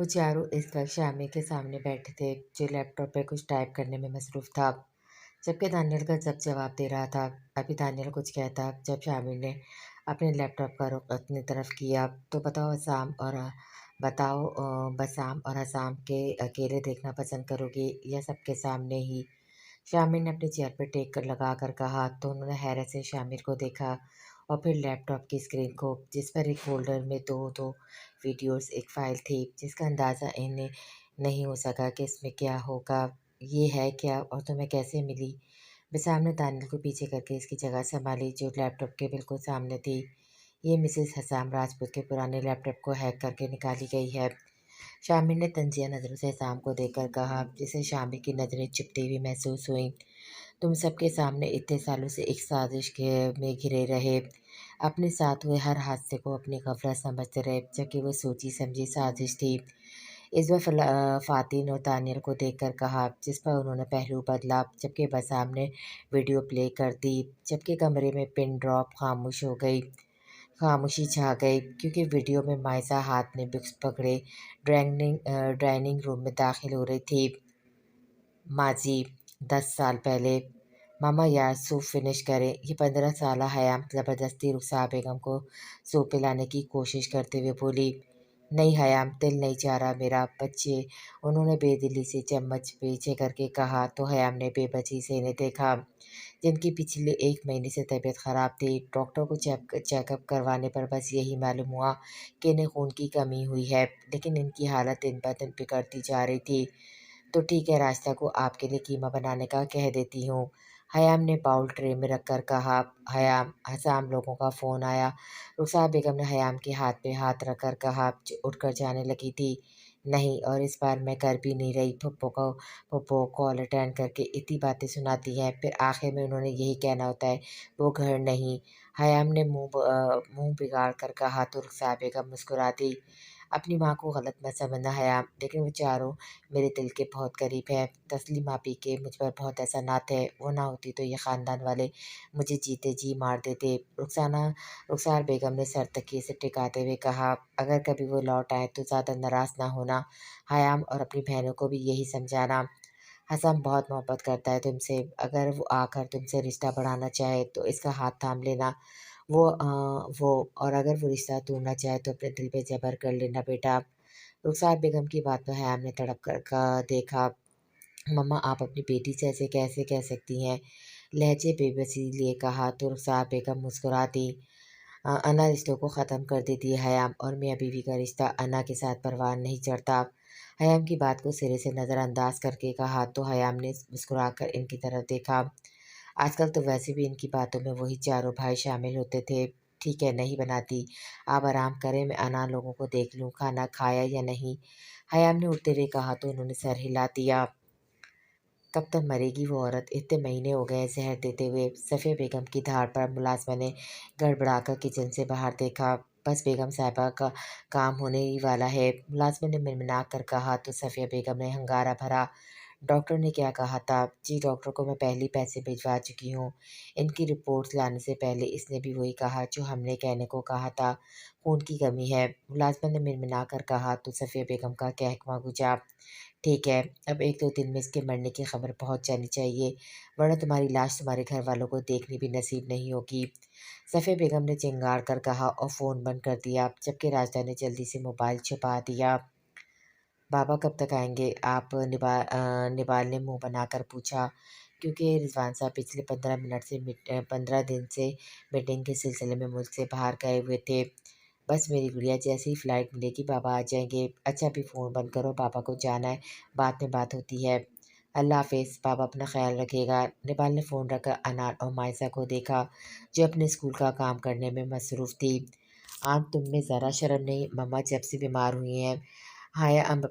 वो चारों इस वक्त शामिर के सामने बैठे थे, जो लैपटॉप पे कुछ टाइप करने में मसरूफ़ था, जबकि दानियल का जब जवाब दे रहा था। अभी दानियल कुछ कहता, जब शामिर ने अपने लैपटॉप का रुख अपनी तरफ किया, तो बसाम और हसाम के अकेले देखना पसंद करोगी या सबके सामने ही? शामिर ने अपनी चेयर पर टेक कर लगा कर कहा, तो उन्होंने हैरत से शामिर को देखा और फिर लैपटॉप की स्क्रीन को, जिस पर एक फोल्डर में दो दो वीडियोस एक फ़ाइल थी, जिसका अंदाज़ा इन्हें नहीं हो सका कि इसमें क्या होगा। ये है क्या और तुम्हें कैसे मिली? बिसाम ने दानियल को पीछे करके इसकी जगह संभाली, जो लैपटॉप के बिल्कुल सामने थी। ये मिसेस हसाम राजपूत के पुराने लैपटॉप को हैक करके निकाली गई है। शामिर ने तंजिया नज़रों से हसाम को देखकर कहा, जिसे शामिर की नज़रें चुभती हुई महसूस हुई। तुम सबके सामने इतने सालों से एक साजिश के में घिरे रहे, अपने साथ हुए हर हादसे को अपनी गफलत समझते रहे, जबकि वो सोची समझी साजिश थी। इस बार फातिन और तानियर को देखकर कहा, जिस पर उन्होंने पहलू बदला, जबकि बसाम ने वीडियो प्ले कर दी, जबकि कमरे में पिन ड्रॉप खामोशी छा गई, क्योंकि वीडियो में माइसा हाथ में बुक्स पकड़े डाइनिंग रूम में दाखिल हो रही थी। माजी 10 साल पहले। मामा यार सूप फिनिश करें। ये 15 साल हयाम ज़बरदस्ती रुखसार बेगम को सूप पिलाने की कोशिश करते हुए बोली, नहीं हयाम, दिल नहीं चाह रहा मेरा बच्चे। उन्होंने बेदिली से चम्मच पीछे करके कहा, तो हयाम ने बेबसी से इन्हें देखा, जिनकी पिछले 1 महीने से तबीयत ख़राब थी। डॉक्टर को चेकअप करवाने पर बस यही मालूम हुआ कि इन्हें खून की कमी हुई है, लेकिन इनकी हालत दिन ब दिन बिगड़ती जा रही थी। तो ठीक है, रास्ता को आपके लिए कीमा बनाने का कह देती हूँ। हयाम ने बाउल ट्रे में रखकर कहा। हयाम हसाम लोगों का फ़ोन आया। रुखसार बेगम ने हयाम के हाथ पे हाथ रखकर कहा, जो उठकर जाने लगी थी, नहीं, और इस बार मैं कर भी नहीं रही। पप्पो कॉल अटेंड करके इतनी बातें सुनाती हैं, फिर आखिर में उन्होंने यही कहना होता है, वो घर नहीं। हयाम ने मुंह बिगाड़ कर कहा, तो रुखसार बेगम मुस्कुरा दी। अपनी माँ को गलत मत समझना हयाम, लेकिन वो चारों मेरे दिल के बहुत करीब है। तस्लीम आपी के मुझ पर बहुत एहसानात है, वो ना होती तो ये ख़ानदान वाले मुझे जीते जी मार देते। रुखसार बेगम ने सर तकिए से टिकाते हुए कहा, अगर कभी वो लौट आए तो ज़्यादा नाराज़ ना होना हयाम, और अपनी बहनों को भी यही समझाना। हसन बहुत मोहब्बत करता है तुमसे, अगर वो आकर तुमसे रिश्ता बढ़ाना चाहे तो इसका हाथ थाम लेना। वो और अगर वो रिश्ता तोड़ना चाहे तो अपने दिल पे ज़बर कर लेना बेटा। रुखसार बेगम की बात पर हयाम ने तड़प कर का देखा। मम्मा, आप अपनी बेटी से ऐसे कैसे कह सकती हैं? लहजे बेबसी लिए कहा, तो रुखसार बेगम मुस्कुरा दी। अना रिश्तों को ख़त्म कर देती है हयाम, और मियाँ बीवी का रिश्ता अना के साथ परवान नहीं चढ़ता। हयाम की बात को सिरे से नज़रअंदाज करके कहा, तो हयाम ने मुस्कुराकर इनकी तरफ देखा। आजकल तो वैसे भी इनकी बातों में वही चारों भाई शामिल होते थे। ठीक है, नहीं बनाती, आप आराम करें, मैं अना लोगों को देख लूँ, खाना खाया या नहीं। हयाम ने उठते हुए कहा, तो उन्होंने सर हिला दिया। कब तक मरेगी वो औरत? इतने महीने हो गए जहर देते हुए। सफ़िया बेगम की धाड़ पर मुलाजमा ने गड़बड़ाकर किचन से बाहर देखा। बस बेगम साहिबा का काम होने ही वाला है, मुलाजमा ने मिनमिना कर कहा, तो सफ़िया बेगम ने हंगारा भरा, डॉक्टर ने क्या कहा था? जी, डॉक्टर को मैं पहले ही पैसे भिजवा चुकी हूँ। इनकी रिपोर्ट्स लाने से पहले इसने भी वही कहा जो हमने कहने को कहा था, खून की कमी है। मुलाजमा ने मिनमिना कर कहा, तो सफ़िया बेगम का कहकमा गुजा। ठीक है, अब 1-2 दिन में इसके मरने की खबर पहुंच जानी चाहिए, वरना तुम्हारी लाश तुम्हारे घर वालों को देखनी भी नसीब नहीं होगी। सफ़िया बेगम ने चिंगाड़ कर कहा और फ़ोन बंद कर दिया, जबकि राजदा ने जल्दी से मोबाइल छुपा दिया। बाबा कब तक आएंगे आप? निबाल ने मुंह बनाकर पूछा, क्योंकि रिजवान साहब पिछले 15 दिन से मीटिंग के सिलसिले में मुल्क से बाहर गए हुए थे। बस मेरी गुड़िया, जैसे ही फ्लाइट मिलेगी बाबा आ जाएंगे। अच्छा, अभी फ़ोन बंद करो, बाबा को जाना है, बाद में बात होती है। अल्लाह हाफिज़, बाबा अपना ख्याल रखिएगा। नेपाल ने फ़ोन रखकर अनार और मायसा को देखा, जो अपने स्कूल का काम करने में मसरूफ़ थी। आम, तुम में ज़रा शर्म नहीं? मम्मा जब से बीमार हुई हैं, हयाम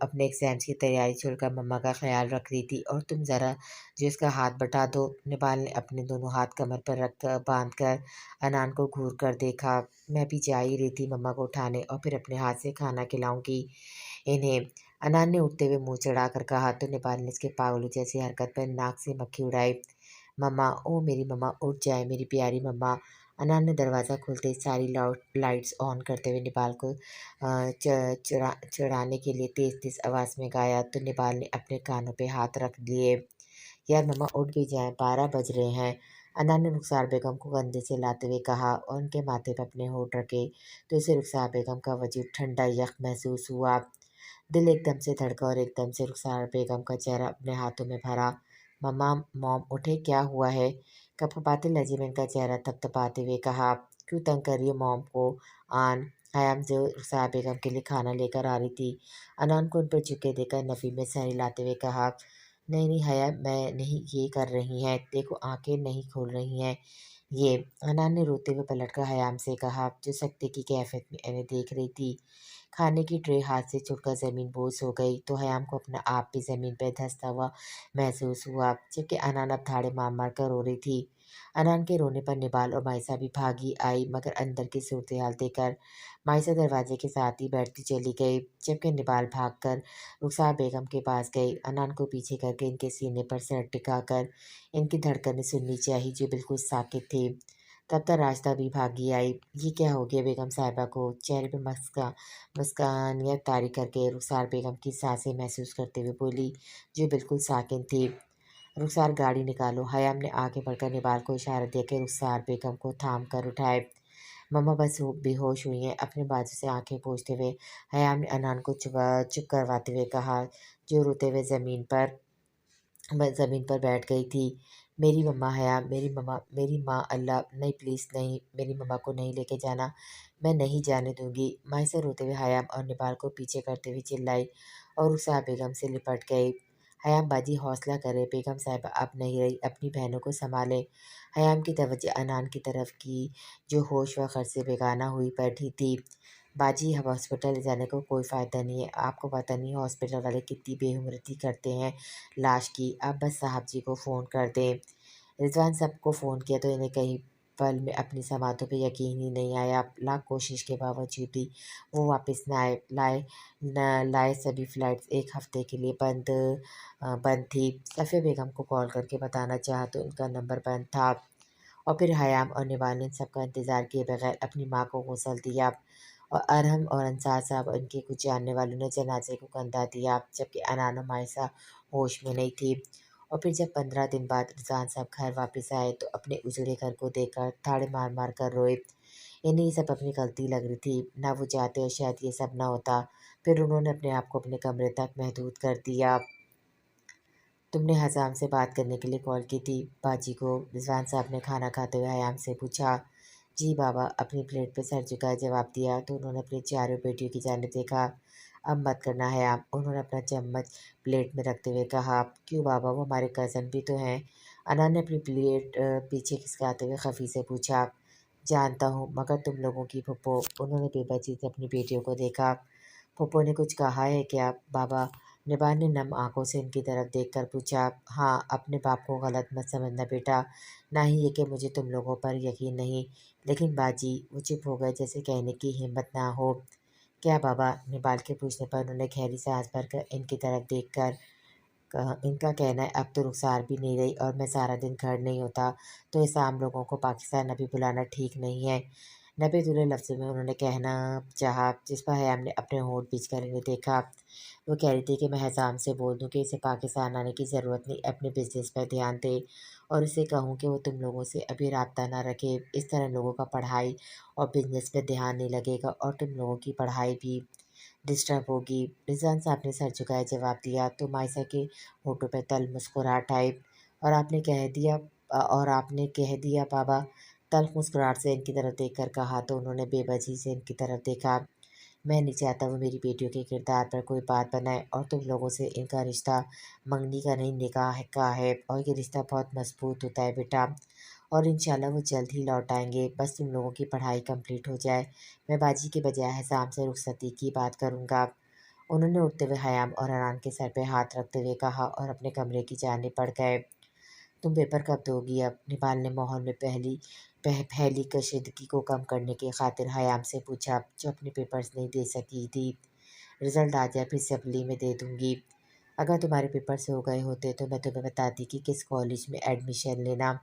अपने एग्ज़ाम्स की तैयारी छोड़कर मम्मा का ख्याल रख रही थी, और तुम ज़रा जो इसका हाथ बटा दो। नेपाल ने अपने दोनों हाथ कमर पर रख कर बांध कर अनान को घूर कर देखा। मैं भी जा ही रही थी मम्मा को उठाने, और फिर अपने हाथ से खाना खिलाऊंगी इन्हें। अनान ने उठते हुए मुंह चढ़ाकर कहा, तो नेपाल ने इसके पागलों जैसी हरकत पर नाक से मक्खी उड़ाई। मम्मा, ओ मेरी मम्मा उठ जाए, मेरी प्यारी मम्मा। अनान ने दरवाज़ा खोलते ही सारी लाइट्स ऑन करते हुए निपाल को चढ़ाने के लिए तेज़ तेज़ आवाज़ में गाया तो निपाल ने अपने कानों पे हाथ रख लिए। यार मम्मा उठ भी जाएं, 12 बज रहे हैं। अनान ने रुखसार बेगम को कंधे से लाते हुए कहा और उनके माथे पर अपने होठ रखे तो उसे रुखसार बेगम का वजूद ठंडा यख महसूस हुआ। दिल एकदम से धड़का और एकदम से रुखसार बेगम का चेहरा अपने हाथों में भरा। मम्मा, मॉम उठे, क्या हुआ है? कपकपाते लहजे में उनका चेहरा थपथपाते हुए कहा, क्यों तंग कर रही हो मॉम को? आन हयाम जो रुखसार बेगम के लिए खाना लेकर आ रही थी, अनान को उन पर झुके देकर नफ़ी में सर हिलाते हुए कहा, नहीं नहीं हया, मैं नहीं, ये कर रही हैं, देखो आंखें नहीं खोल रही हैं ये। अनान ने रोते हुए पलटकर हयाम से कहा, जो सख्ते की कैफियत में इन्हें देख रही थी। खाने की ट्रे हाथ से छुटकर ज़मीन बोझ हो गई तो हयाम को अपना आप भी ज़मीन पर धंसता हुआ महसूस हुआ, जबकि अनान अब धाड़े मार मार कर रो रही थी। अनान के रोने पर निबाल और माइसा भी भागी आई, मगर अंदर की सूरत हाल देखकर माइसा दरवाजे के साथ ही बैठती चली गई, जबकि निबाल भागकर रुखसार बेगम के पास गई। अनान को पीछे करके इनके सीने पर सर टिकाकर इनकी धड़कनें सुननी चाहिए जो बिल्कुल साकित थी। तब तक रास्ता भी भागी आई। ये क्या हो गया बेगम साहिबा को? चेहरे पे मुस्कानियत तारी करके रुखसार बेगम की सांसें महसूस करते हुए बोली, जो बिल्कुल साकिन थी, रुखसार गाड़ी निकालो। हयाम ने आगे बढ़कर निबाल को इशारा दिया कि रुखसार बेगम को थाम कर उठाए। मम्मा बस बेहोश हुई हैं, अपने बाजू से आंखें पोंछते हुए हयाम ने अनान को चुप करवाते हुए कहा, जो रोते हुए मैं ज़मीन पर बैठ गई थी। मेरी मम्मा हया, मेरी मम्मा, मेरी माँ, अल्लाह नहीं, प्लीज़ नहीं, मेरी मम्मा को नहीं लेके जाना, मैं नहीं जाने दूंगी। माँ से रोते हुए हयाम और निबाल को पीछे करते हुए चिल्लाई और रुखसार बेगम से लिपट गई। हयाम बाजी हौसला करे, बेगम साहिबा अब नहीं रही, अपनी बहनों को संभालें। हयाम की तवज्जो अनान की तरफ की, जो होश व खर्च से बेगाना हुई बैठी थी। बाजी, अब हॉस्पिटल ले जाने को कोई फ़ायदा नहीं है, आपको पता नहीं हॉस्पिटल वाले कितनी बेहुरमती करते हैं लाश की। आप बस साहब जी को फ़ोन कर दें। रिजवान साहब को फ़ोन किया तो इन्हें कहीं पल में अपनी समातों पे यकीन ही नहीं आया। लाख कोशिश के बावजूद भी वो वापस न आए। लाए सभी फ़्लाइट्स एक हफ़्ते के लिए बंद थी। सफ़िया बेगम को कॉल करके बताना चाहा तो उनका नंबर बंद था। और फिर हयाम और निबाल ने इन सबका इंतज़ार किए बगैर अपनी माँ को गुस्ल दिया और अरहम और अंसार साहब और इनके कुछ जानने वालों ने जनाजे को कंधा दिया, जबकि अनान और मायसा होश में नहीं थी। और फिर जब 15 दिन बाद रिजवान साहब घर वापस आए तो अपने उजड़े घर को देखकर ताड़े मार मार कर रोए। इन्हें ये सब अपनी गलती लग रही थी, ना वो चाहते और शायद ये सब ना होता। फिर उन्होंने अपने आप को अपने कमरे तक महदूद कर दिया। तुमने हजाम से बात करने के लिए कॉल की थी बाजी को? रिजवान साहब ने खाना खाते हुए हयाम से पूछा। जी बाबा, अपनी प्लेट पे सर झुकाए जवाब दिया तो उन्होंने अपनी चारों बेटियों की जानिब देखा। अब मत करना हयाम, उन्होंने अपना चम्मच प्लेट में रखते हुए कहा। क्यों बाबा, वो हमारे कज़न भी तो हैं। अनान ने अपनी प्लेट पीछे खिसकाते हुए खफी से पूछा। जानता हूँ, मगर तुम लोगों की फुप्पो, उन्होंने बेबसी से अपनी बेटियों को देखा। फुप्पो ने कुछ कहा है क्या बाबा? निबाल ने नम आंखों से उनकी तरफ देखकर पूछा। हाँ, अपने बाप को गलत मत समझना बेटा, ना ही ये कि मुझे तुम लोगों पर यकीन नहीं। लेकिन बाजी, वो चुप हो गए जैसे कहने की हिम्मत ना हो। क्या बाबा? निबाल के पूछने पर उन्होंने गहरी सांस भरकर इनकी तरफ देखकर कहा, इनका कहना है अब तो रुखसार भी नहीं रही और मैं सारा दिन घर नहीं होता तो इस आम लोगों को पाकिस्तान अभी बुलाना ठीक नहीं है। नबे दुले लफ्ज़ों में उन्होंने कहना चाहा, जिस पर हयाम ने अपने होंठ बीच कर इन्हें देखा। वो कह रही थी कि मैं हजाम से बोल दूं कि इसे पाकिस्तान आने की ज़रूरत नहीं, अपने बिजनेस पर ध्यान दे और उसे कहूँ कि वो तुम लोगों से अभी राब्ता ना रखे। इस तरह लोगों का पढ़ाई और बिजनेस पे ध्यान नहीं लगेगा और तुम लोगों की पढ़ाई भी डिस्टर्ब होगी। रिजवान साहब ने सर झुकाए जवाब दिया तो मायसा के होठों पर तल मुस्कुराहट आई। और आपने कह दिया बाबा? तल्ख मुस्कुराहट से इनकी तरफ देखकर कहा तो उन्होंने बेवजही से इनकी तरफ देखा। मैं नहीं चाहता वो मेरी बेटियों के किरदार पर कोई बात बनाए और तुम लोगों से इनका रिश्ता मंगनी का नहीं, निकाह का है और ये रिश्ता बहुत मजबूत होता है बेटा। और इंशाल्लाह वो जल्द ही लौट आएंगे, बस तुम लोगों की पढ़ाई कंप्लीट हो जाए। मैं बाजी के बजाय हिसाब से रुखसती की बात करूँगा। उन्होंने उठते हुए हयाम और अनान के सर पे हाथ रखते हुए कहा और अपने कमरे की जानिब बढ़ गए। तुम पेपर कब दोगी अब? निपाल ने माहौल में फैली कशीदगी को कम करने की खातिर हयाम से पूछा, जो अपने पेपर्स नहीं दे सकी थी। रिजल्ट आ जाए फिर असेंबली में दे दूंगी। اگر تمہارے پیپرز ہو گئے ہوتے تو میں تمہیں بتاتی کہ کس کالج میں ایڈمیشن لینا۔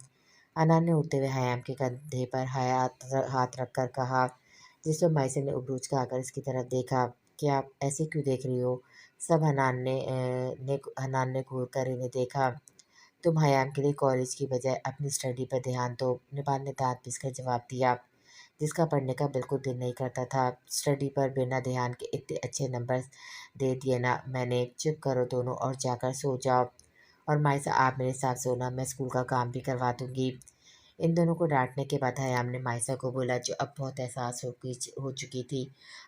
انان نے اٹھتے ہوئے حیام کے کندھے پر ہاتھ رکھ کر کہا، جس پر مائسا نے ابروج کھا کر اس کی طرف دیکھا۔ کیا آپ ایسے کیوں دیکھ رہی ہو؟ سب حنان نے گھور کر انہیں دیکھا۔ تم حیام کے لیے کالج کی بجائے اپنی اسٹڈی پر دھیان دو، نبال نے دانت پیس کر جواب دیا، جس کا پڑھنے کا بالکل دل نہیں کرتا تھا۔ اسٹڈی پر بنا دھیان کے اتنے اچھے نمبر دے دیے نا میں نے۔ چپ کرو دونوں اور جا کر سو جاؤ۔ اور مائسا آپ میرے ساتھ سونا، میں اسکول کا کام بھی کروا دوں گی۔ ان دونوں کو ڈانٹنے کے بعد حیام نے مائسا کو بولا، جو اب بہت احساس ہو چکی تھی۔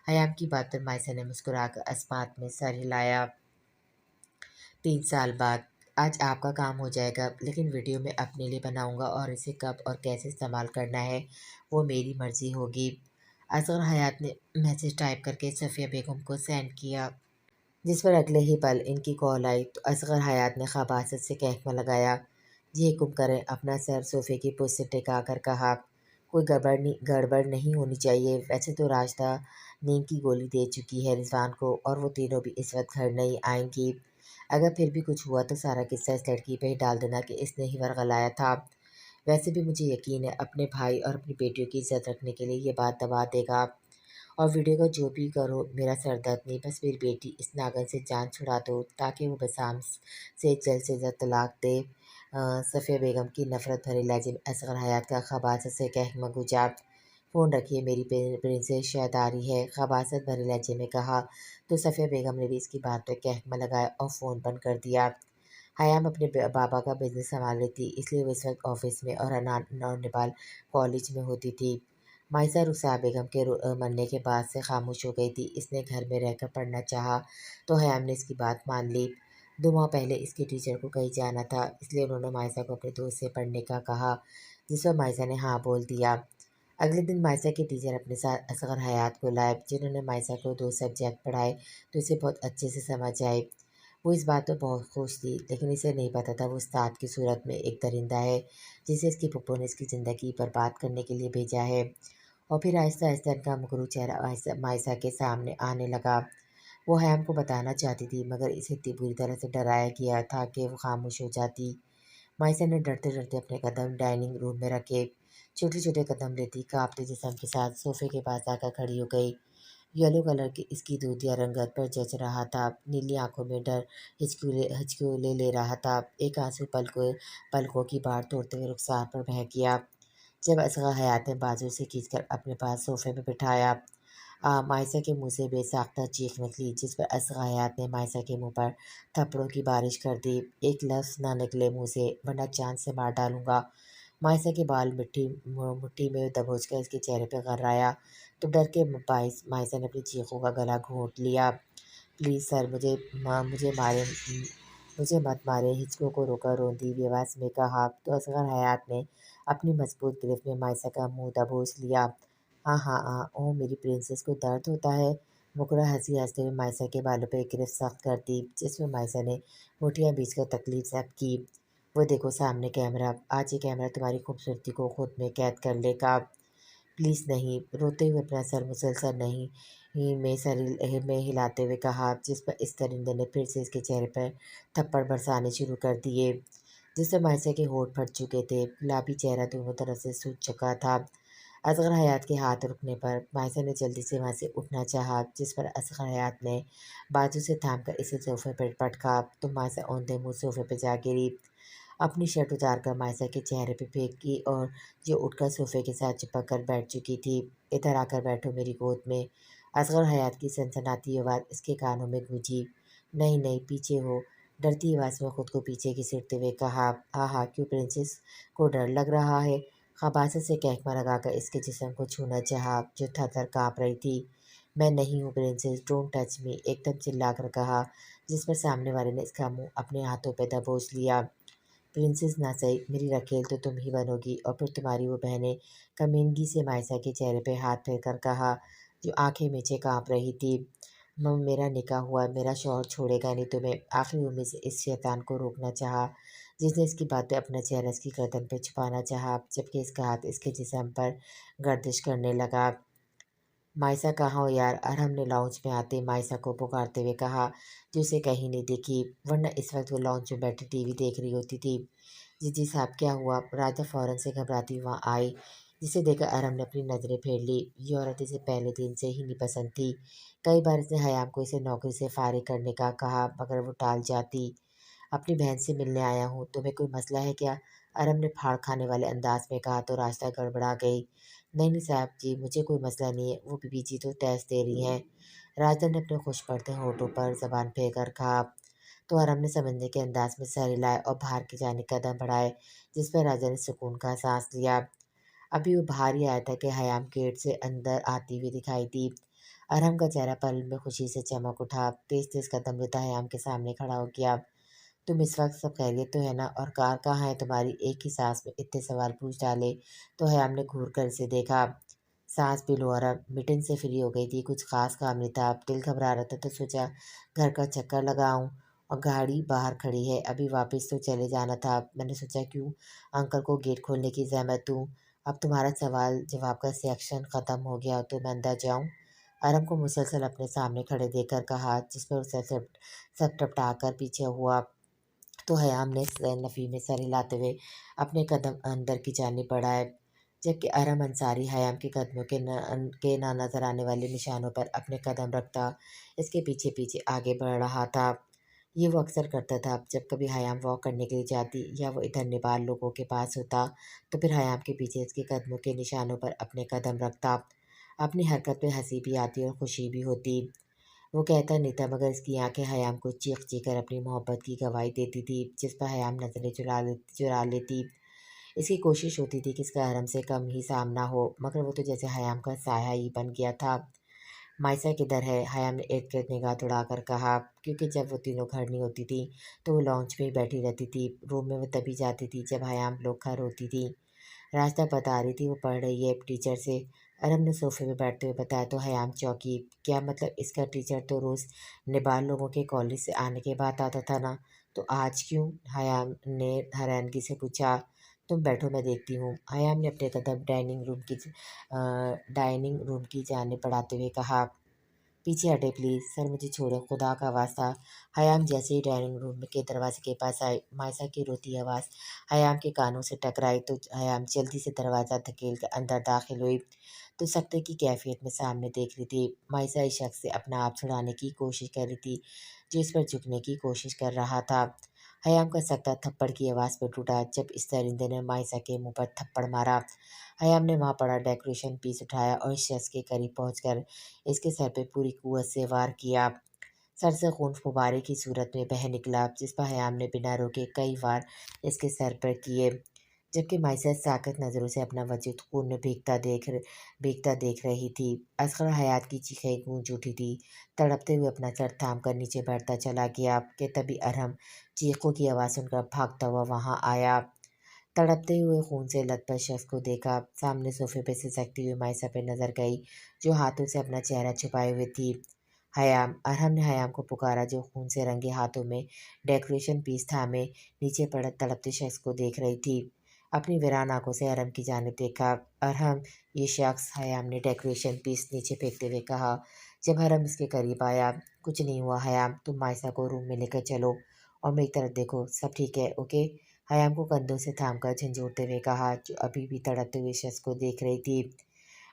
حیام کی بات پر مائسا نے مسکرا کر اسمات میں سر ہلایا۔ 3 سال بعد آج آپ کا کام ہو جائے گا، لیکن ویڈیو میں اپنے لیے بناؤں گا اور اسے کب اور کیسے استعمال کرنا ہے وہ میری مرضی ہوگی۔ اصغر حیات نے میسج ٹائپ کر کے صفیہ بیگم کو سینڈ کیا، جس پر اگلے ہی پل ان کی کال آئی تو اصغر حیات نے خباثت سے کہکمہ لگایا۔ جی حکم کریں، اپنا سر صوفے کی پشت سے ٹکا کر کہا۔ کوئی گڑبڑ نہیں ہونی چاہیے، ویسے تو راجدہ نیند کی گولی دے چکی ہے رضوان کو، اور وہ تینوں بھی اس وقت گھر نہیں آئیں گی۔ اگر پھر بھی کچھ ہوا تو سارا قصہ اس لڑکی پہ ہی ڈال دینا کہ اس نے ہی ورغلایا تھا۔ ویسے بھی مجھے یقین ہے اپنے بھائی اور اپنی بیٹیوں کی عزت رکھنے کے لیے یہ بات دبا دے گا۔ اور ویڈیو کا جو بھی کرو میرا سر درد نہیں، بس میری بیٹی اس ناگن سے جان چھڑا دو تاکہ وہ بسام سے جلد طلاق دے۔ صفیہ بیگم کی نفرت بھرے لہجے میں اصغر حیات کا خباثت سے کہکمہ گونجا۔ فون رکھیے، میری پرنسس شاید آ رہی ہے، خباثت بھرے لہجے میں کہا تو صفیہ بیگم نے بھی اس کی بات پہ کہکمہ لگایا اور فون بند کر دیا۔ حیام اپنے بابا کا بزنس سنبھال رہی تھی، اس لیے وہ اس وقت آفس میں اور انان اور نبال کالج میں ہوتی تھی۔ مائسا رخسار بیگم کے مرنے کے بعد سے خاموش ہو گئی تھی۔ اس نے گھر میں رہ کر پڑھنا چاہا تو حیام نے اس کی بات مان لی۔ 2 ماہ پہلے اس کے ٹیچر کو کہیں جانا تھا، اس لیے انہوں نے مائسا کو اپنے دوست سے پڑھنے کا کہا، جس پر مائسا نے ہاں بول دیا۔ اگلے دن مائسا کے ٹیچر اپنے ساتھ اصغر حیات کو لائے، جنہوں نے مائسا کو 2 سبجیکٹ پڑھائے تو اسے بہت اچھے سے سمجھ آئے۔ وہ اس بات پر بہت خوش تھی، لیکن اسے نہیں پتہ تھا وہ استاد کی صورت میں ایک درندہ ہے جسے اس کی پھپھو نے اس کی زندگی برباد کرنے کے لیے بھیجا ہے۔ اور پھر آہستہ آہستہ ان کا مغرور چہرہ مائسا کے سامنے آنے لگا۔ وہ حیام کو بتانا چاہتی تھی مگر اسے اتنی بری طرح سے ڈرایا گیا تھا کہ وہ خاموش ہو جاتی۔ مائسا نے ڈرتے ڈرتے اپنے قدم ڈائننگ روم میں رکھے، چھوٹے چھوٹے قدم لیتی کانپتے جسم کے ساتھ صوفے کے پاس آ کر کھڑی ہو گئی۔ یلو کلر کی اس کی دودھیا رنگت پر جچ رہا تھا، نیلی آنکھوں میں ڈر ہچکولے لے رہا تھا۔ ایک آنسو پلکوں کی باڑ توڑتے ہوئے رخسار پر بہہ گیا جب اصغر حیات نے بازو سے کھینچ کر اپنے پاس صوفے پہ بٹھایا۔ مائسا کے منہ سے بے ساختہ چیخ نکلی، جس پر اصغر حیات نے مائسا کے منہ پر تھپڑوں کی بارش کر دی۔ ایک لفظ نہ نکلے منہ سے ورنہ چاند سے مار ڈالوں گا۔ مائسا کے بال مٹھی میں دبوچ کر اس کے چہرے پہ غرایا تو ڈر کے باعث مائسا نے اپنی چیخوں کا گلا گھونٹ لیا۔ پلیز سر، مجھے مت مارے، ہچکوں کو روکا روندی ہوئی آواز میں کہا تو اصغر حیات نے اپنی مضبوط گرفت میں مائسا کا منہ دبوچ لیا۔ ہاں ہاں ہاں، اوہ میری پرنسس کو درد ہوتا ہے؟ مکرہ ہنسی ہنستے ہوئے مائسا کے بالوں پہ گرفت سخت کر دی، جس میں مائسا نے مٹھیاں بیچ کر تکلیف ضبط کی۔ وہ دیکھو سامنے کیمرہ، آج یہ کیمرہ تمہاری خوبصورتی کو خود میں قید کر لے گا۔ پلیز نہیں، روتے ہوئے اپنا سر مسلسل نہیں میں ہلاتے ہوئے کہا، جس پر اس درندے نے پھر سے اس کے چہرے پر تھپڑ برسانے شروع کر دیے، جس سے مائسا کے ہونٹ پھٹ چکے تھے، گلابی چہرہ دونوں طرف سے سوج چکا تھا۔ اصغر حیات کے ہاتھ رکنے پر مائسا نے جلدی سے وہاں سے اٹھنا چاہا، جس پر اصغر حیات نے بازو سے تھام کر اسے صوفے پر پٹکا تو مائسا اوندھے منہ صوفے پہ جا گری، اپنی شرٹ اتار کر مائسا کے چہرے پہ پھینکی اور جو اٹھ کر صوفے کے ساتھ چپک کر بیٹھ چکی تھی۔ ادھر آ کر بیٹھو میری گود میں، اصغر حیات کی سنسناتی آواز اس کے کانوں میں گونجی۔ نہیں نہیں، پیچھے ہو، ڈرتی آواز میں خود کو پیچھے گھسیٹتے ہوئے کہا۔ ہاں کیوں، پرنسس کو ڈر لگ رہا ہے؟ خباثت سے کہکمہ لگا کر اس کے جسم کو چھونا چاہا جو تھر تھر کانپ رہی تھی۔ میں نہیں ہوں پرنسس، ڈونٹ ٹچ می، ایک دم چلا کر کہا، جس پر سامنے والے نے اس کا منہ اپنے ہاتھوں پہ دبوچ لیا۔ پرنسس نہ صحیح، میری رکھیل تو تم ہی بنو گی، اور پھر تمہاری وہ بہنیں، کمینگی سے مائسا کے چہرے پہ ہاتھ پھیر کر کہا، جو آنکھیں میچے کانپ رہی تھی۔ میرا نکاح ہوا، میرا شوہر چھوڑے گا نہیں تمہیں۔ آخری امید سے اس شیطان کو روکنا چاہا، جس نے اس کی بات پہ اپنا چہرہ اس کی گردن پہ چھپانا چاہا، جبکہ اس کا ہاتھ اس کے جسم پر گردش کرنے لگا۔ माइसा कहाँ हो यार? अरहम ने लाउंज में आते माइसा को पुकारते हुए कहा, जो उसे कहीं नहीं दिखी, वरना इस वक्त वो लाउंज में बैठी टीवी देख रही होती थी। जीजी साहब क्या हुआ? राजा फौरन से घबराती वहाँ आई, जिसे देखकर अरहम ने अपनी नज़रें फेर ली। ये औरत इसे पहले दिन से ही नहीं पसंद थी। कई बार इसने हयाम को इसे नौकरी से फारिग करने का कहा, मगर वो टाल जाती। अपनी बहन से मिलने आया हूँ, तुम्हें कोई मसला है क्या? अरम ने फाड़ खाने वाले अंदाज में कहा तो रास्ता गड़बड़ा गई। नहीं नहीं साहब जी, मुझे कोई मसला नहीं है, वो बीबी जी तो टेस्ट दे रही हैं। राजा ने अपने खुश पड़ते होठों पर जबान फेंक कर कहा। तो अरम ने समझने के अंदाज में सर हिलाए और बाहर की जाने कदम बढ़ाए, जिस पर राजा ने सुकून का सांस लिया। अभी वो बाहर ही आया था कि हयाम गेट से अंदर आती हुई दिखाई दी। अरहम का चेहरा पल में खुशी से चमक उठा, तेज तेज कदम लेता हयाम के सामने खड़ा हो गया। तुम इस वक्त सब खैरियत तो है ना? और कार कहाँ है तुम्हारी? एक ही सांस में इतने सवाल पूछ डाले तो हयाम ने घूर कर इसे देखा। सांस भी लो अरब, मीटिंग से फ्री हो गई थी, कुछ खास काम नहीं था, अब दिल घबरा रहा था तो सोचा घर का चक्कर लगाऊं। और गाड़ी बाहर खड़ी है, अभी वापस तो चले जाना था, मैंने सोचा क्यों अंकल को गेट खोलने की जहमत दूं। अब तुम्हारा सवाल जवाब का सेक्शन ख़त्म हो गया हो तो मैं अंदर जाऊं? अरब को मुसलसल अपने सामने खड़े देखकर कहा, जिस पर उसे सब टपटा कर पीछे हुआ। तो हयाम ने नफ़ी में सर हिलाते हुए अपने कदम अंदर की जानिब बढ़ाए, जबकि अरम अंसारी हयाम के कदमों के ना नजर आने वाले निशानों पर अपने कदम रखता इसके पीछे पीछे आगे बढ़ रहा था। ये वो अक्सर करता था, जब कभी हयाम वॉक करने के लिए जाती या वो इधर नेपाल लोगों के पास होता, तो फिर हयाम के पीछे इसके कदमों के निशानों पर अपने कदम रखता। अपनी हरकत में हंसी भी आती और खुशी भी होती। वो कहता नहीं था, मगर इसकी आंखें हयाम को चीख चीख कर अपनी मोहब्बत की गवाही देती थी, जिस पर हयाम नजरें चुरा लेती। इसकी कोशिश होती थी कि इसका हरम से कम ही सामना हो, मगर वो तो जैसे हयाम का साया ही बन गया था। माइसा किधर है? हयाम ने इर्द गिर्द निगाह दौड़ाकर कहा, क्योंकि जब वो तीनों घर नहीं होती थी तो वो लॉन्च में ही बैठी रहती थी। रूम में वो तभी जाती थी जब हयाम लोग घर होती थी। रास्ता बता रही थी, वो पढ़ रही है टीचर से। अरब ने सोफे में बैठते हुए बताया तो हयाम चौंकी। क्या मतलब? इसका टीचर तो रोज़ नेपाल लोगों के कॉलेज से आने के बाद आता था ना, तो आज क्यों? हयाम ने हैरानगी से पूछा। तुम बैठो, मैं देखती हूँ। हयाम ने अपने कदम डाइनिंग रूम की जाने बढ़ाते हुए कहा। पीछे हटे प्लीज़, सर मुझे छोड़ो, खुदा का वास्ता। हयाम जैसे ही डाइनिंग रूम के दरवाजे के पास आई, मायसा की रोती आवाज़ हयाम के कानों से टकराई तो हयाम जल्दी से दरवाज़ा धकेल कर अंदर दाखिल हुई। तो सख्ते की कैफियत में सामने देख रही थी। मायसा इस शख्स से अपना आप छुड़ाने की कोशिश कर रही थी, जो इस पर झुकने की कोशिश कर रहा था। हयाम का सख्ता थप्पड़ की आवाज़ पर टूटा जब इस दरिंदे ने मायसा के मुंह पर थप्पड़ मारा। हयाम ने वहाँ पड़ा डेकोरेशन पीस उठाया और इस शख्स के करीब पहुंचकर इसके सर पे पूरी कुव्वत से वार किया। सर से खून फुब्बारे की सूरत में बह निकला, जिस पर हयाम ने बिना रोके कई वार इसके सर पर किए, जबकि माइसा साकत नज़रों से अपना वजूद खून में भीगता देख रही थी। असगर हयात की चीखें गूंज उठी थी। तड़पते हुए अपना सर थाम कर नीचे बैठता चला गया कि तभी अरहम चीखों की आवाज़ सुनकर भागता हुआ वहाँ आया। तड़पते हुए खून से लथपथ शख्स को देखा। सामने सोफे पे सिसकती हुई माइसा पे नजर गई, जो हाथों से अपना चेहरा छुपाए हुए थी। हयाम! अरहम ने हयाम को पुकारा, जो खून से रंगे हाथों में डेकोरेशन पीस थामे नीचे पड़ा तड़पते शख्स को देख रही थी। अपनी वीरान आंखों से अरहम की जानिब देखा। अरहम! ये शख्स, हयाम ने डेकोरेशन पीस नीचे फेंकते हुए कहा। जब अरहम उसके करीब आया, कुछ नहीं हुआ हयाम, तुम माइसा को रूम में लेकर चलो और मेरी तरफ देखो, सब ठीक है, ओके? हयाम को कंधों से थामकर झंझोड़ते हुए कहा, जो अभी भी तड़पते हुए शख्स को देख रही थी।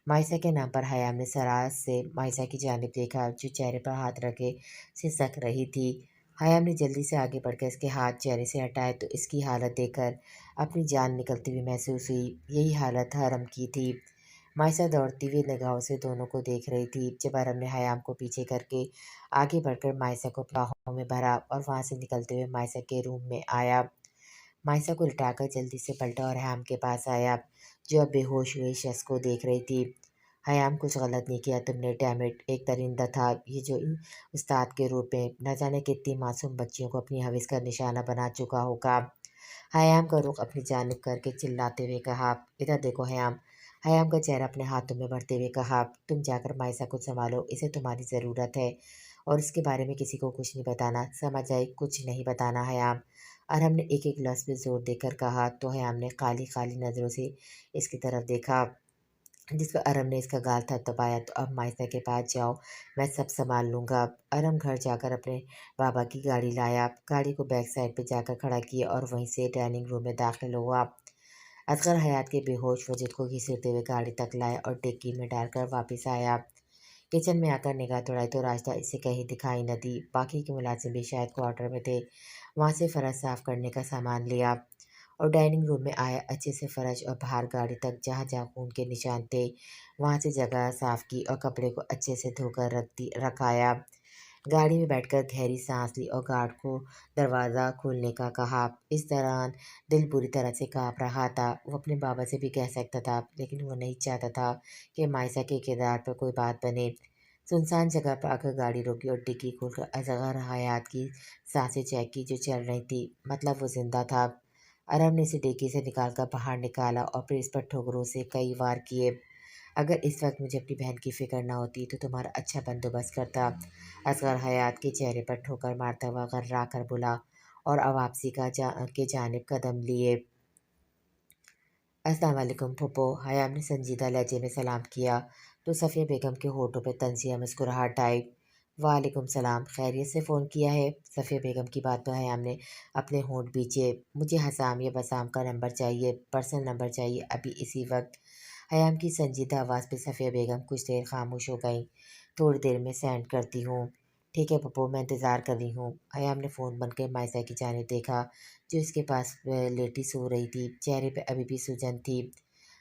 माइसा के नाम पर हयाम ने सराह से माइसा की जानिब देखा, जो चेहरे पर हाथ रखे सिसक रही थी। हयाम ने जल्दी से आगे बढ़कर इसके हाथ चेहरे से हटाए तो इसकी हालत देखकर अपनी जान निकलती हुई महसूस हुई। यही हालत हरम की थी। माइसा दौड़ती हुई निगाहों से दोनों को देख रही थी, जब हरम ने हयाम को पीछे करके आगे बढ़कर माइसा को बाहों में भरा और वहां से निकलते हुए माइसा के रूम में आया। माइसा को लिटाकर जल्दी से पलटा और हयाम के पास आया, जो अब बेहोश हुए शख्स को देख रही थी। हयाम, कुछ गलत नहीं किया तुमने, डैमिट, एक दरिंदा था ये जो उस्ताद के रूप में न जाने कितनी मासूम बच्चियों को अपनी हविस का निशाना बना चुका होगा। हयाम का रुख अपनी जानिब करके चिल्लाते हुए कहा, इधर देखो हयाम। हयाम का चेहरा अपने हाथों में भरते हुए कहा, तुम जाकर माइसा को संभालो, इसे तुम्हारी ज़रूरत है, और इसके बारे में किसी को कुछ नहीं बताना, समझ आई? कुछ नहीं बताना हयाम। अरहम ने एक एक लफ्ज़ पे जोर देकर कहा तो हयाम ने खाली खाली नज़रों से इसकी तरफ देखा। जिस पर अरम ने इसका गाल थपथपाया। तो अब माइसा के पास जाओ, मैं सब संभाल लूँगा। अरम घर जाकर अपने बाबा की गाड़ी लाया, गाड़ी को बैक साइड पे जाकर खड़ा किया और वहीं से डाइनिंग रूम में दाखिल हुआ। असगर हयात के बेहोश वजूद को घसीटते हुए गाड़ी तक लाया और डिक्की में डालकर वापस आया। किचन में आकर निगाह दौड़ाई तो रास्ता इसे कहीं दिखाई न दी। बाकी के मुलाजिम भी शायद क्वार्टर में थे। वहाँ से फर्श साफ करने का सामान लिया और डाइनिंग रूम में आया, अच्छे से फर्श और बाहर गाड़ी तक जहाँ जहाँ खून के निशान थे वहाँ से जगह साफ की और कपड़े को अच्छे से धोकर रखाया। गाड़ी में बैठकर गहरी सांस ली और गार्ड को दरवाज़ा खोलने का कहा। इस दौरान दिल बुरी तरह से काँप रहा था। वो अपने बाबा से भी कह सकता था, लेकिन वो नहीं चाहता था कि मायसा के किरदार पर कोई बात बने। सुनसान जगह पर आकर गाड़ी रोकी और डिक्की खोलकर अजगर हयात की सांसें चेक की जो चल रही थी। मतलब वो जिंदा था। अरब ने इसे डिक्की से निकालकर बाहर निकाला और फिर इस पर ठोकरों से कई वार किए। अगर इस वक्त मुझे अपनी बहन की फिक्र न होती तो तुम्हारा अच्छा बंदोबस्त करता। असगर हयात के चेहरे पर ठोकर मारता हुआ गर्रा कर बोला और अब वापसी के जानिब कदम लिए। अस्सलाम वालेकुम फूफो, हयाम ने संजीदा लहजे में सलाम किया तो सफ़िया बेगम के होठों पर तंजिया मुस्कुराहट आई। वालेकुम सलाम, खैरियत से फ़ोन किया है? सफ़िया बेगम की बात पर हयाम ने अपने होंठ बीचे। मुझे हसाम या बसाम का नंबर चाहिए, पर्सनल नंबर चाहिए, अभी इसी वक्त। हयाम की संजीदा आवाज़ पे सफ़िया बेगम कुछ देर खामोश हो गईं। थोड़ी देर में सेंड करती हूँ। ठीक है पप्पू, मैं इंतज़ार कर रही हूँ। हयाम ने फ़ोन बंद कर मायसा की जानिब देखा जो इसके पास लेटी सो रही थी। चेहरे पे अभी भी सूजन थी।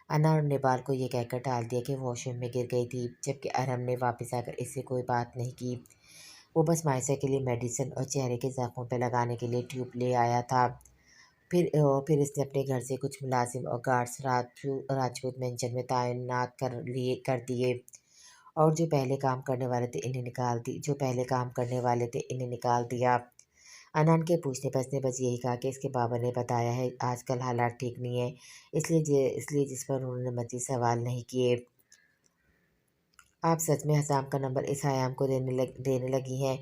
अना और निबाल को ये कहकर टाल दिया कि वॉशरूम में गिर गई थी, जबकि अरहम ने वापस आकर इससे कोई बात नहीं की। वो बस मायसा के लिए मेडिसिन और चेहरे के जख्मों पर लगाने के लिए ट्यूब ले आया था। फिर इसने अपने घर से कुछ मुलाजिम और गार्ड्स राजपूत मेंशन में तैनात कर दिए और जो पहले काम करने वाले थे इन्हें निकाल दिया। अनन के पूछने पर इसने बस यही कहा कि इसके बाबा ने बताया है आजकल हालात ठीक नहीं है, इसलिए जिस पर उन्होंने मज़ीद सवाल नहीं किए। आप सच में हसाम का नंबर इस हयाम को देने लगी हैं?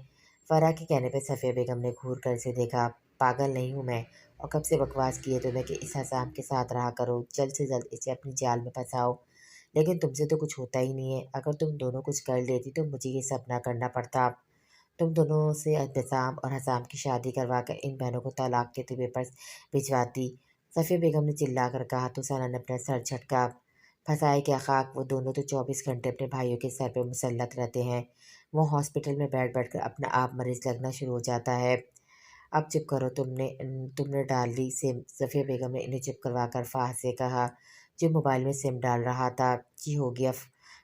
फराह के कहने पर सफ़िया बेगम ने घूर कर इसे देखा। पागल नहीं हूँ मैं, और कब से बकवास की है तुम्हें कि इस हसाम के साथ रहा करो, जल्द से जल्द इसे अपनी जाल में फंसाओ। लेकिन तुमसे तो कुछ होता ही नहीं है। अगर तुम दोनों कुछ कर लेती तो मुझे ये सब ना करना पड़ता। तुम दोनों से इंतज़ाम और हसाम की शादी करवाकर इन बहनों को तलाक के पेपर्स भिजवाती। सफ़िया बेगम ने चिल्लाकर कहा तो सना ने अपना सर झटका। फंसाए क्या खाक, वो दोनों तो 24 घंटे अपने भाइयों के सर पे मुसल्लत रहते हैं। वो हॉस्पिटल में बैठ कर अपना आप मरीज लगना शुरू हो जाता है। अब चुप करो, तुमने डाल ली सिम। सफ़िया बेगम ने इन्हें चुप करवा कर फ़ाहद से कहा जो मोबाइल में सिम डाल रहा था। जी हो गया।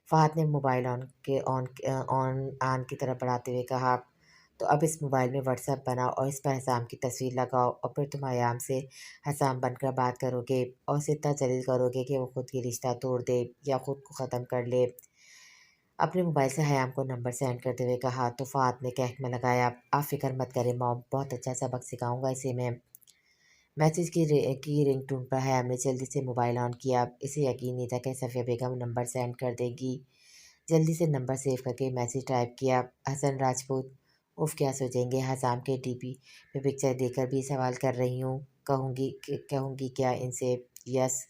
फ़ाहद ने मोबाइल ऑन आन की तरफ बढ़ाते हुए कहा तो अब इस मोबाइल में व्हाट्सएप बनाओ और इस पर हसाम की तस्वीर लगाओ और फिर तुम आयाम से हसाम बनकर बात करोगे और उसे इतना जलील करोगे कि वो खुद ही रिश्ता तोड़ दे या खुद को ख़त्म कर ले। अपने मोबाइल से हयाम को नंबर सेंड करते हुए कहा तो फ़ात ने कहकमा लगाया, आप फिक्र मत करें मॉम, बहुत अच्छा सबक सिखाऊंगा इसे मैं। मैसेज की रिंगटोन पर हयाम ने जल्दी से मोबाइल ऑन किया। इसे यकीन नहीं था कि सफ़िया बेगम नंबर सेंड कर देगी। जल्दी से नंबर सेव करके मैसेज टाइप किया, हसन राजपूत। उफ, क्या सोचेंगे, हसाम के डीपी पे पिक्चर देखकर भी सवाल कर रही हूँ। कहूँगी क्या इनसे? यस।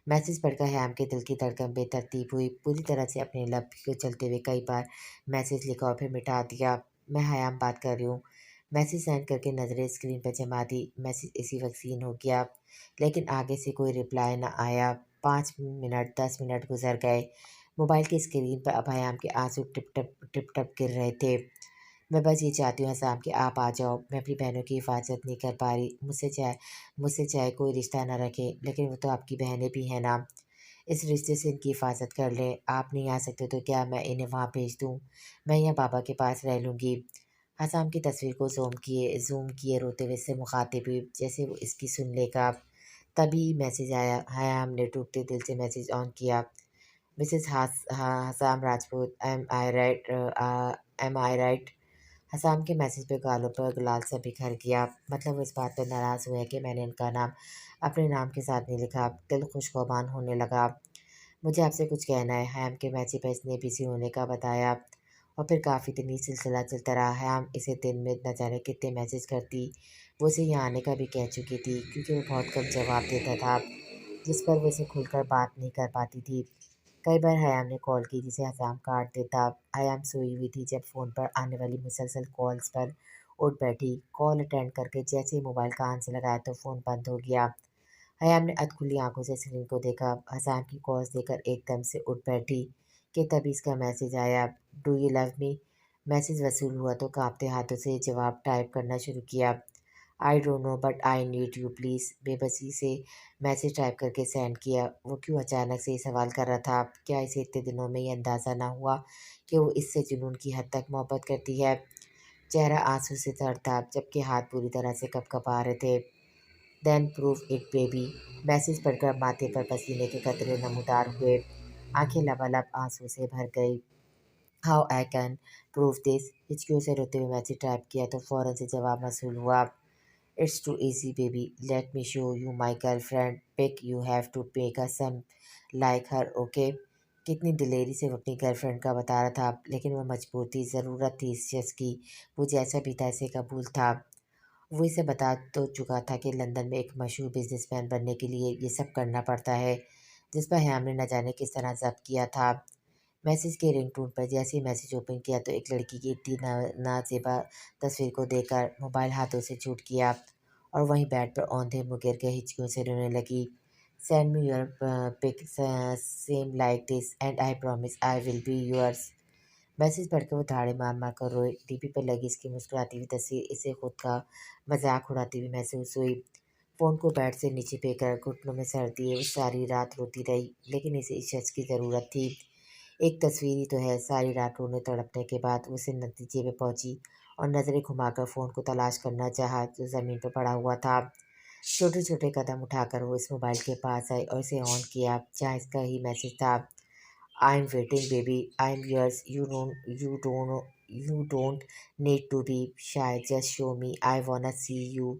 मैसेज पढ़कर हयाम के दिल की धड़कन बेतरतीब हुई। पूरी तरह से अपने लब को चलते हुए कई बार मैसेज लिखा और फिर मिटा दिया। मैं हयाम बात कर रही हूँ। मैसेज सेंड करके नज़रें स्क्रीन पर जमा दी। मैसेज इसी वक्त सीन हो गया, लेकिन आगे से कोई रिप्लाई न आया। 5 मिनट 10 मिनट गुजर गए। मोबाइल की स्क्रीन पर अब हयाम के आंसू टिप टप गिर रहे थे। मैं बस ये चाहती हूँ हसाम कि आप आ जाओ। मैं अपनी बहनों की हिफाजत नहीं कर पा रही। मुझसे चाहे कोई रिश्ता ना रखे, लेकिन वो तो आपकी बहनें भी हैं ना। इस रिश्ते से इनकी हिफाजत कर लें। आप नहीं आ सकते तो क्या मैं इन्हें वहाँ भेज दूँ? मैं यहाँ बाबा के पास रह लूँगी। हसाम की तस्वीर को ज़ूम किए रोते हुए से मुखातिब हुई जैसे वो इसकी सुन लेगा। तभी मैसेज आया। हयाम ने टूटते दिल से मैसेज ऑन किया। हसाम राजपूत, एम आई राइट? हसाम के मैसेज पे गालों पर गुलाल सा बिखर गया। मतलब वो इस बात पर नाराज़ हुए कि मैंने इनका नाम अपने नाम के साथ नहीं लिखा। दिल खुशगवार होने लगा। मुझे आपसे कुछ कहना है। हैम के मैसेज पर इसने बिजी होने का बताया और फिर काफ़ी दिन ये सिलसिला चलता रहा। हैम इसे दिन में न जाने कितने मैसेज करती। वो इसे यहाँ आने का भी कह चुकी थी क्योंकि वो बहुत कम जवाब देता था, जिस पर वो इसे खुलकर बात नहीं कर पाती थी। कई बार हयाम ने कॉल की जिसे हसाम काट देता। हयाम सोई हुई थी जब फ़ोन पर आने वाली मुसलसल कॉल्स पर उठ बैठी। कॉल अटेंड करके जैसे ही मोबाइल कान से लगाया तो फ़ोन बंद हो गया। हयाम ने अधखुली आंखों से स्क्रीन को देखा। हसाम की कॉल्स देखकर एकदम से उठ बैठी कि तभी इसका मैसेज आया, do you love me. Message वसूल हुआ तो कांपते हाथों से जवाब टाइप करना शुरू किया। I don't know but I need you please. बेबसी से मैसेज टाइप करके सेंड किया। वो क्यों अचानक से ये सवाल कर रहा था? क्या इसे इतने दिनों में ये अंदाज़ा ना हुआ कि वो इससे जुनून की हद तक मोहब्बत करती है? चेहरा आंसू से तर था जबकि हाथ पूरी तरह से कँपकपा रहे थे। Then prove it baby. Message पढ़कर माथे पर पसीने के कतरे नमूदार हुए। आंखें लबालब आंसू से भर गई। How I can prove this. हिचकियों से रोते हुए मैसेज टाइप किया तो फौरन से जवाब मौसूल हुआ। It's too easy baby, let me show you my girlfriend pic, you have to make a some like her okay. कितनी दिलेरी से वो अपनी गर्लफ्रेंड का बता रहा था लेकिन वो मजबूर थी, ज़रूरत थी इस शख्स की। वो जैसा भी था इसे कबूल था। वो इसे बता तो चुका था कि लंदन में एक मशहूर बिजनेसमैन बनने के लिए ये सब करना पड़ता है, जिस पर हैम ने न जाने किस तरह ज़ब्त किया था। मैसेज के रिंगटोन पर जैसे ही मैसेज ओपन किया तो एक लड़की की इतनी नाजेबा तस्वीर को देखकर मोबाइल हाथों से छूट गया और वहीं बेड पर औंधे मुँह गिर के हिचकियों से रोने लगी। Send me your pic same like this and I promise I will be yours. Message पढ़कर वो ताड़े मार मार कर रोए। डीपी पर लगी इसकी मुस्कुराती हुई तस्वीर इसे खुद का मजाक उड़ाती हुई महसूस हुई। फ़ोन को बेड से नीचे फेंकर घुटनों में सर दिए वो सारी रात रोती रही, लेकिन इसे इस शख्स की ज़रूरत थी। एक तस्वीर ही तो है। सारी रात रोने तड़पने के बाद वो उस नतीजे पे पहुंची और नज़रें घुमाकर फ़ोन को तलाश करना चाहा जो ज़मीन पर पड़ा हुआ था। छोटे छोटे कदम उठाकर वो इस मोबाइल के पास आई और इसे ऑन किया जहाँ इसका ही मैसेज था। I am waiting baby, I am yours, you don't need to be shy, just show me, I wanna see you।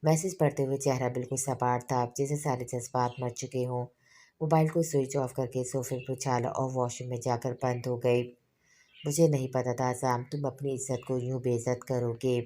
Message पढ़ते हुए चेहरा बिल्कुल सपाट था जैसे सारे जज्बात मर चुके हों। मोबाइल को स्विच ऑफ करके सोफे पर उछाला और वॉशरूम में जाकर बंद हो गई। मुझे नहीं पता था साम तुम अपनी इज्जत को यूं बेइज्जत करोगे।